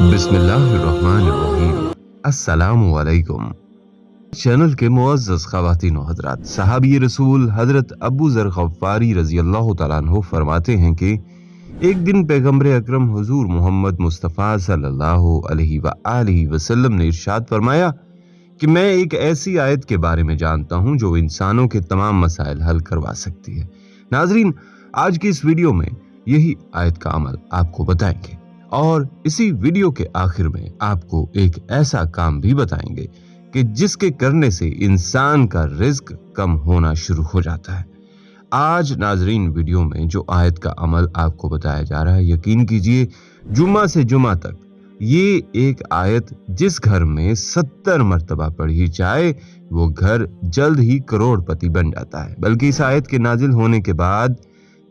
बिस्मिल्लाहिर्रहमानिर्रहीम। अस्सलामु अलैकुम। चैनल के मुअज़्ज़ज़ ख़वातीन व हज़रात, सहाबी रसूल हज़रत अबू ज़र ग़फ़ारी रज़ी अल्लाह तआला अन्हु फरमाते हैं कि एक दिन पैगम्बर अकरम हुज़ूर मोहम्मद मुस्तफ़ा सल्लल्लाहु अलैहि व आलिहि वसल्लम ने इरशाद फरमाया कि मैं एक ऐसी आयत के बारे में जानता हूँ जो इंसानों के तमाम मसाइल हल करवा सकती है। नाज़रीन, आज की इस वीडियो में यही आयत का अमल आपको बताएंगे और इसी वीडियो के आखिर में आपको एक ऐसा काम भी बताएंगे कि जिसके करने से इंसान का रिज्क कम होना शुरू हो जाता है। आज नाजरीन वीडियो में जो आयत का अमल आपको बताया जा रहा है, यकीन कीजिए जुम्मा से जुम्मा तक ये एक आयत जिस घर में 70 मरतबा पढ़ी जाए वो घर जल्द ही करोड़पति बन जाता है। बल्कि इस आयत के नाजिल होने के बाद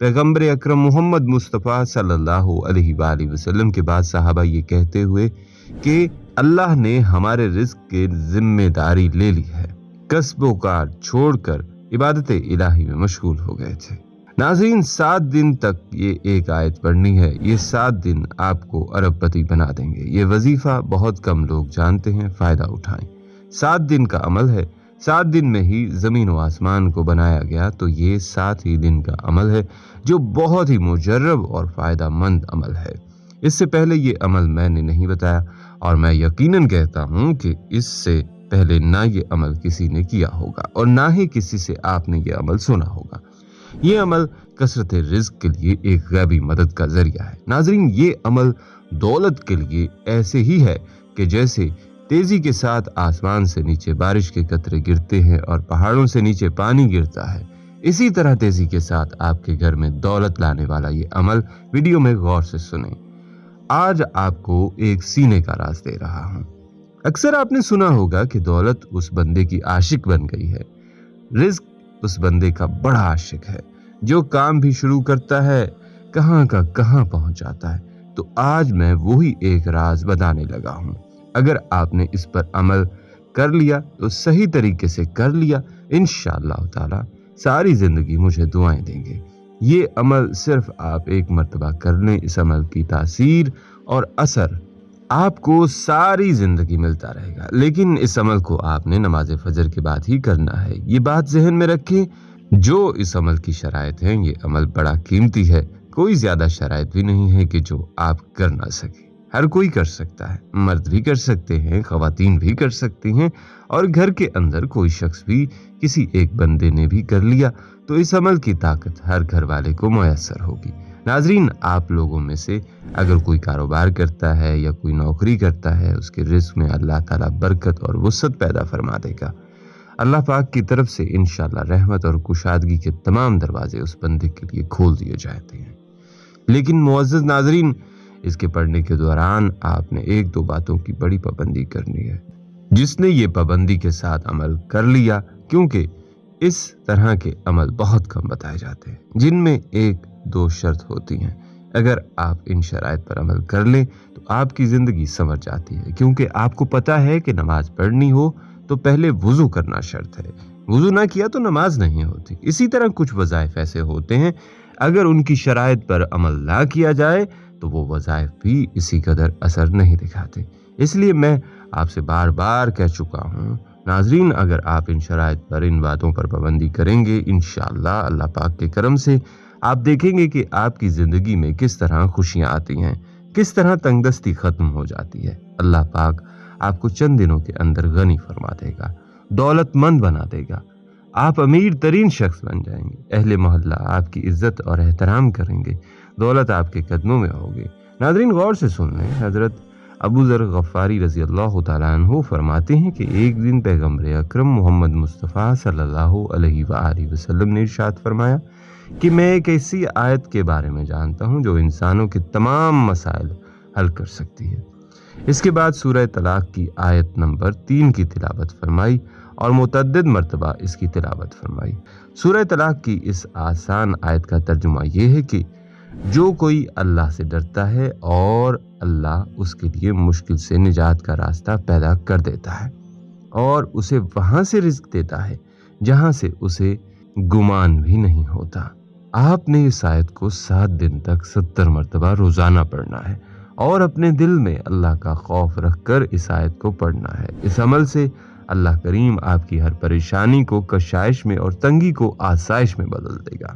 पैगम्बर अकरम मोहम्मद मुस्तफ़ा सल्लल्लाहु अलैहि वसल्लम के बाद साहबा ये कहते हुए कि अल्लाह ने हमारे रिज़्क की जिम्मेदारी ले ली है, कस्बोकार छोड़कर इबादत इलाही में मशगूल हो गए थे। नाज़रीन, 7 दिन तक ये एक आयत पढ़नी है। ये 7 दिन आपको अरबपति बना देंगे। ये वजीफा बहुत कम लोग जानते हैं, फ़ायदा उठाएं। 7 दिन का अमल है। 7 दिन में ही ज़मीन व आसमान को बनाया गया, तो ये 7 ही दिन का अमल है जो बहुत ही मुजर्रब और फ़ायदा मंद अमल है। इससे पहले ये अमल मैंने नहीं बताया और मैं यकीनन कहता हूँ कि इससे पहले ना ये अमल किसी ने किया होगा और ना ही किसी से आपने ये अमल सुना होगा। ये अमल कसरत रिज़्क के लिए एक गैबी मदद का जरिया है। नाज़रीन, ये अमल दौलत के लिए ऐसे ही है कि जैसे तेजी के साथ आसमान से नीचे बारिश के कतरे गिरते हैं और पहाड़ों से नीचे पानी गिरता है, इसी तरह तेजी के साथ आपके घर में दौलत लाने वाला ये अमल वीडियो में गौर से सुने। आज आपको एक सीने का राज दे रहा हूँ। अक्सर आपने सुना होगा कि दौलत उस बंदे की आशिक बन गई है, रिज़्क उस बंदे का बड़ा आशिक है। जो काम भी शुरू करता है कहाँ का कहाँ पहुंच जाता है। तो आज मैं वही एक राज बताने लगा हूँ। अगर आपने इस पर अमल कर लिया तो सही तरीके से कर लिया, इंशाअल्लाह ताला सारी जिंदगी मुझे दुआएं देंगे। ये अमल सिर्फ आप एक मर्तबा कर लें, इस अमल की तासीर और असर आपको सारी जिंदगी मिलता रहेगा। लेकिन इस अमल को आपने नमाज फजर के बाद ही करना है। ये बात जहन में रखें। जो इस अमल की शराइत है, ये अमल बड़ा कीमती है। कोई ज्यादा शराइत भी नहीं है कि जो आप कर ना सके। हर कोई कर सकता है, मर्द भी कर सकते हैं, ख़वातीन भी कर सकती हैं और घर के अंदर कोई शख्स भी, किसी एक बंदे ने भी कर लिया तो इस अमल की ताकत हर घर वाले को मुयस्सर होगी। नाजरीन, आप लोगों में से अगर कोई कारोबार करता है या कोई नौकरी करता है, उसके रिज़्क में अल्लाह ताला बरकत और वुसअत पैदा फरमा देगा। अल्लाह पाक की तरफ से इंशाअल्लाह रहमत और कुशादगी के तमाम दरवाजे उस बंदे के लिए खोल दिए जाते हैं। लेकिन मुअज़्ज़ज़ नाजरीन, इसके पढ़ने के दौरान आपने 1-2 बातों की बड़ी पाबंदी करनी है। जिसने ये पाबंदी के साथ अमल कर लिया, क्योंकि इस तरह के अमल बहुत कम बताए जाते हैं जिनमें 1-2 शर्त होती हैं। अगर आप इन शराइत पर अमल कर लें तो आपकी ज़िंदगी संवर जाती है, क्योंकि आपको पता है कि नमाज पढ़नी हो तो पहले वुज़ू करना शर्त है। वुज़ू ना किया तो नमाज नहीं होती। इसी तरह कुछ वज़ाइफ ऐसे होते हैं, अगर उनकी शराइत पर अमल ना किया जाए तो वो वज़ाइफ भी इसी कदर असर नहीं दिखाते। इसलिए मैं आपसे बार बार कह चुका हूँ नाजरीन, अगर आप इन शराइत पर, इन बातों पर पाबंदी करेंगे, इंशाअल्लाह अल्लाह पाक के करम से आप देखेंगे कि आपकी ज़िंदगी में किस तरह खुशियाँ आती हैं, किस तरह तंगदस्ती ख़त्म हो जाती है। अल्लाह पाक आपको चंद दिनों के अंदर गनी फरमा देगा, दौलतमंद बना देगा। आप अमीर तरीन शख्स बन जाएंगे। अहले मोहल्ला आपकी इज्जत और एहतराम करेंगे। दौलत आपके कदमों में होगी। नाज़रीन, गौर से सुन लें। हज़रत अबू ज़र ग़फ़ारी रज़ी अल्लाह तआला अन्हु फरमाते हैं कि एक दिन पैगम्बर अकरम मोहम्मद मुस्तफ़ा सल्लल्लाहु अलैहि वसल्लम ने इरशाद फरमाया कि मैं एक ऐसी आयत के बारे में जानता हूँ जो इंसानों के तमाम मसाइल हल कर सकती है। इसके बाद सूरह तलाक़ की आयत नंबर 3 की तिलावत फरमाई और मुतअद्दिद मरतबा इसकी तिलावत फरमाई। सूरह तलाक़ की इस आसान आयत का तर्जुमा ये है कि जो कोई अल्लाह से डरता है और अल्लाह उसके लिए मुश्किल से निजात का रास्ता पैदा कर देता है और उसे वहाँ से रिज़्क देता है जहाँ से उसे गुमान भी नहीं होता। आपने इस आयत को 7 दिन तक 70 मरतबा रोज़ाना पढ़ना है اور اپنے دل میں اللہ کا خوف رکھ کر اس آیت کو پڑھنا ہے۔ اس عمل سے اللہ کریم آپ کی ہر پریشانی کو کشائش میں اور تنگی کو آسائش میں بدل دے گا،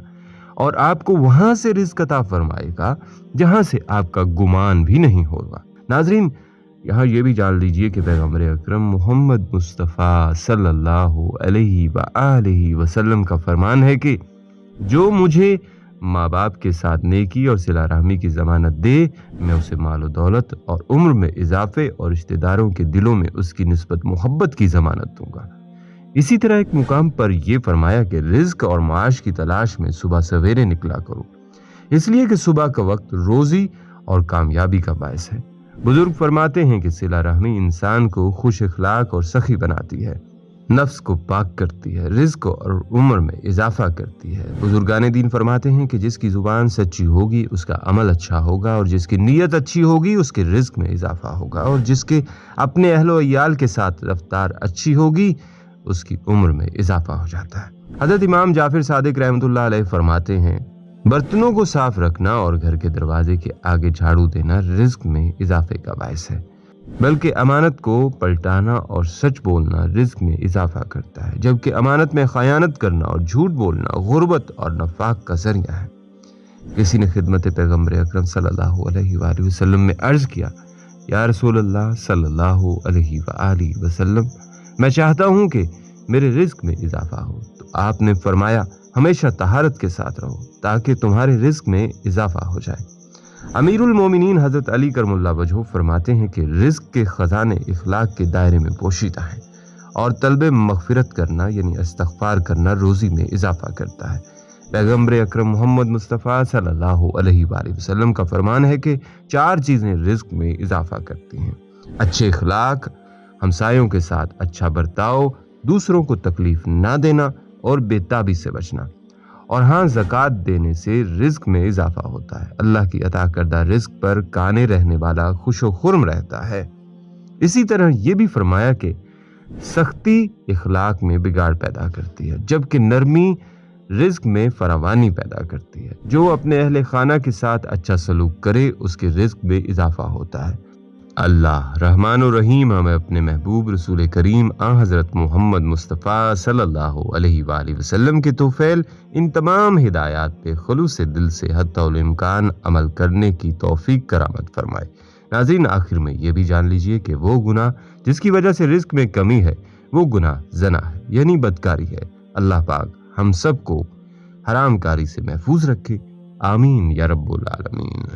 اور آپ کو وہاں سے رزق عطا فرمائے گا جہاں سے آپ کا گمان بھی نہیں ہوگا۔ ناظرین، یہاں یہ بھی جان لیجئے کہ پیغمبر اکرم محمد مصطفیٰ صلی اللہ علیہ وآلہ وسلم کا فرمان ہے کہ جو مجھے ماں باپ کے ساتھ نیکی اور صلہ رحمی کی ضمانت دے، میں اسے مال و دولت اور عمر میں اضافے اور رشتہ داروں کے دلوں میں اس کی نسبت محبت کی ضمانت دوں گا۔ اسی طرح ایک مقام پر یہ فرمایا کہ رزق اور معاش کی تلاش میں صبح سویرے نکلا کرو، اس لیے کہ صبح کا وقت روزی اور کامیابی کا باعث ہے۔ بزرگ فرماتے ہیں کہ صلہ رحمی انسان کو خوش اخلاق اور سخی بناتی ہے، نفس کو پاک کرتی ہے، رزق اور عمر میں اضافہ کرتی ہے۔ بزرگان دین فرماتے ہیں کہ جس کی زبان سچی ہوگی اس کا عمل اچھا ہوگا، اور جس کی نیت اچھی ہوگی اس کے رزق میں اضافہ ہوگا، اور جس کے اپنے اہل و عیال کے ساتھ رفتار اچھی ہوگی اس کی عمر میں اضافہ ہو جاتا ہے۔ حضرت امام جعفر صادق رحمۃ اللہ علیہ فرماتے ہیں، برتنوں کو صاف رکھنا اور گھر کے دروازے کے آگے جھاڑو دینا رزق میں اضافے کا باعث ہے، بلکہ امانت کو پلٹانا اور سچ بولنا رزق میں اضافہ کرتا ہے، جبکہ امانت میں خیانت کرنا اور جھوٹ بولنا غربت اور نفاق کا ذریعہ ہے۔ کسی نے خدمت پیغمبر اکرم صلی اللہ علیہ وآلہ وسلم میں عرض کیا، یا رسول اللہ صلی اللہ علیہ وآلہ وسلم، میں چاہتا ہوں کہ میرے رزق میں اضافہ ہو۔ تو آپ نے فرمایا، ہمیشہ طہارت کے ساتھ رہو تاکہ تمہارے رزق میں اضافہ ہو جائے۔ امیر المومنین حضرت علی کرم اللہ وجہہ فرماتے ہیں کہ رزق کے خزانے اخلاق کے دائرے میں پوشیدہ ہیں، اور طلب مغفرت کرنا یعنی استغفار کرنا روزی میں اضافہ کرتا ہے۔ پیغمبر اکرم محمد مصطفیٰ صلی اللہ علیہ وآلہ وسلم کا فرمان ہے کہ 4 چیزیں رزق میں اضافہ کرتی ہیں: اچھے اخلاق، ہمسایوں کے ساتھ اچھا برتاؤ، دوسروں کو تکلیف نہ دینا اور بےتابی سے بچنا۔ اور ہاں، زکوٰۃ دینے سے رزق میں اضافہ ہوتا ہے۔ اللہ کی عطا کردہ رزق پر قانے رہنے والا خوش و خرم رہتا ہے۔ اسی طرح یہ بھی فرمایا کہ سختی اخلاق میں بگاڑ پیدا کرتی ہے، جبکہ نرمی رزق میں فراوانی پیدا کرتی ہے۔ جو اپنے اہل خانہ کے ساتھ اچھا سلوک کرے اس کے رزق میں اضافہ ہوتا ہے۔ اللہ رحمان و رحیم ہمیں اپنے محبوب رسول کریم حضرت محمد مصطفیٰ صلی اللہ علیہ وآلہ وسلم کے توفیل ان تمام ہدایات پہ خلوص دل سے حتی الامکان عمل کرنے کی توفیق کرامت فرمائے۔ ناظرین، آخر میں یہ بھی جان لیجئے کہ وہ گناہ جس کی وجہ سے رزق میں کمی ہے وہ گناہ زنا ہے، یعنی بدکاری ہے۔ اللہ پاک ہم سب کو حرام کاری سے محفوظ رکھے، آمین یا رب العالمین۔